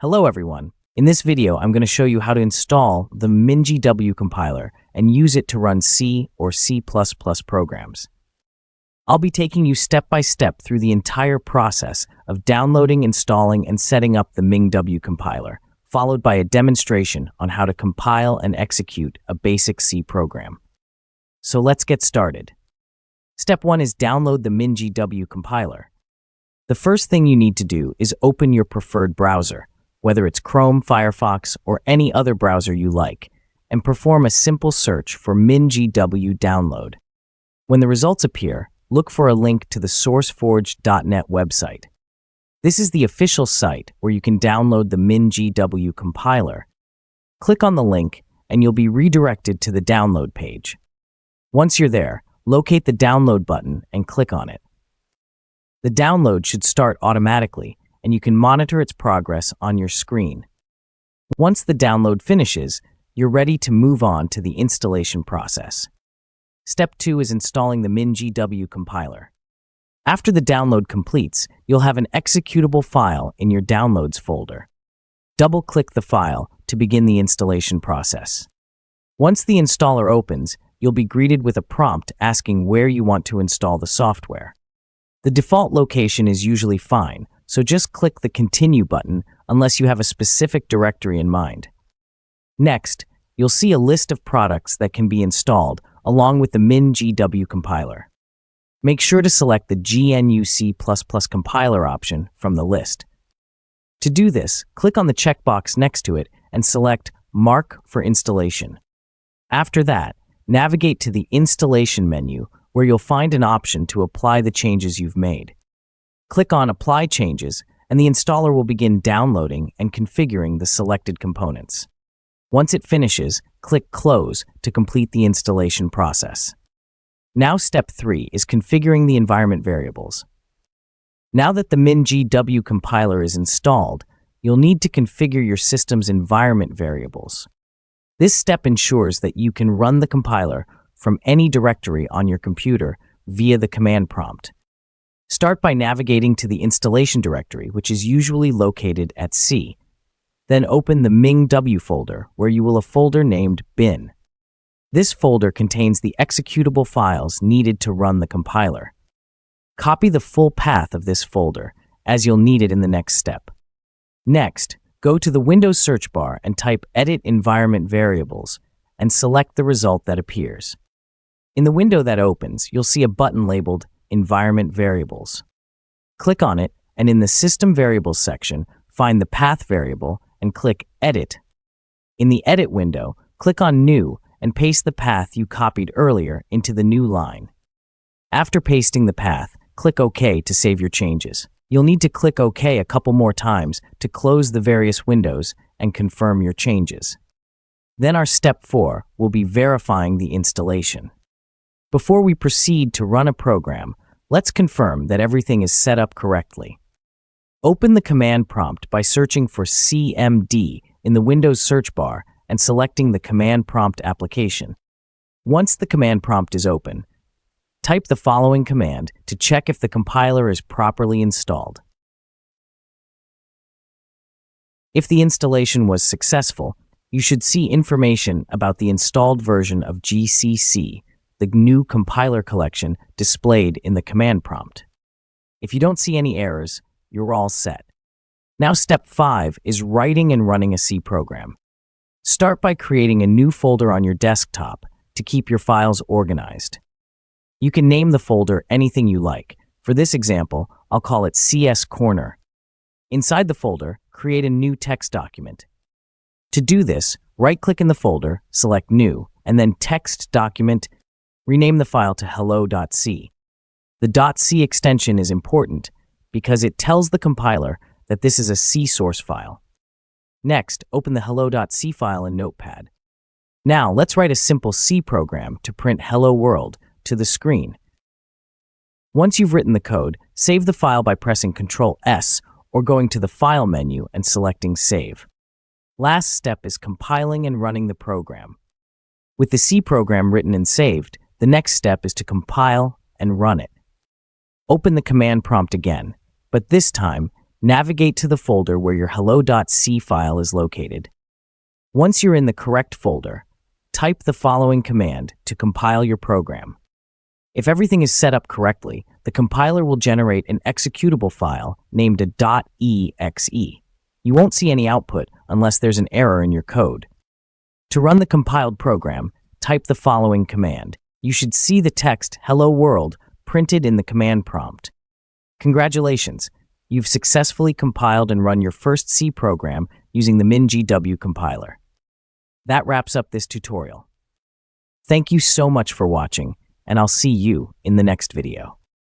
Hello everyone. In this video, I'm going to show you how to install the MinGW compiler and use it to run C or C++ programs. I'll be taking you step by step through the entire process of downloading, installing, and setting up the MinGW compiler, followed by a demonstration on how to compile and execute a basic C program. So let's get started. Step 1 is download the MinGW compiler. The first thing you need to do is open your preferred browser, whether it's Chrome, Firefox, or any other browser you like, and perform a simple search for MinGW download. When the results appear, look for a link to the SourceForge.net website. This is the official site where you can download the MinGW compiler. Click on the link and you'll be redirected to the download page. Once you're there, locate the download button and click on it. The download should start automatically, and you can monitor its progress on your screen. Once the download finishes, you're ready to move on to the installation process. Step 2 is installing the MinGW compiler. After the download completes, you'll have an executable file in your Downloads folder. Double-click the file to begin the installation process. Once the installer opens, you'll be greeted with a prompt asking where you want to install the software. The default location is usually fine, so just click the Continue button unless you have a specific directory in mind. Next, you'll see a list of products that can be installed along with the MinGW compiler. Make sure to select the GNU C++ compiler option from the list. To do this, click on the checkbox next to it and select Mark for installation. After that, navigate to the Installation menu where you'll find an option to apply the changes you've made. Click on Apply Changes, and the installer will begin downloading and configuring the selected components. Once it finishes, click Close to complete the installation process. Now Step 3 is configuring the environment variables. Now that the MinGW compiler is installed, you'll need to configure your system's environment variables. This step ensures that you can run the compiler from any directory on your computer via the command prompt. Start by navigating to the installation directory, which is usually located at C. Then open the MinGW folder, where you will have a folder named bin. This folder contains the executable files needed to run the compiler. Copy the full path of this folder, as you'll need it in the next step. Next, go to the Windows search bar and type Edit Environment Variables and select the result that appears. In the window that opens, you'll see a button labeled Environment Variables. Click on it, and in the System Variables section, find the path variable and click Edit. In the Edit window, click on New and paste the path you copied earlier into the new line. After pasting the path, click OK to save your changes. You'll need to click OK a couple more times to close the various windows and confirm your changes. Then our Step 4 will be verifying the installation. Before we proceed to run a program, let's confirm that everything is set up correctly. Open the command prompt by searching for CMD in the Windows search bar and selecting the command prompt application. Once the command prompt is open, type the following command to check if the compiler is properly installed. If the installation was successful, you should see information about the installed version of GCC, the GNU compiler collection, displayed in the command prompt. If you don't see any errors, you're all set. Now Step 5 is writing and running a C program. Start by creating a new folder on your desktop to keep your files organized. You can name the folder anything you like. For this example, I'll call it CS Corner. Inside the folder, create a new text document. To do this, right-click in the folder, select New, and then Text Document. Rename the file to hello.c. The .c extension is important because it tells the compiler that this is a C source file. Next, open the hello.c file in Notepad. Now, let's write a simple C program to print Hello World to the screen. Once you've written the code, save the file by pressing Ctrl+S or going to the File menu and selecting Save. Last step is compiling and running the program. With the C program written and saved, the next step is to compile and run it. Open the command prompt again, but this time, Navigate to the folder where your hello.c file is located. Once you're in the correct folder, type the following command to compile your program. If everything is set up correctly, the compiler will generate an executable file named a .exe. You won't see any output unless there's an error in your code. To run the compiled program, type the following command. You should see the text "Hello World" printed in the command prompt. Congratulations! You've successfully compiled and run your first C program using the MinGW compiler. That wraps up this tutorial. Thank you so much for watching, and I'll see you in the next video.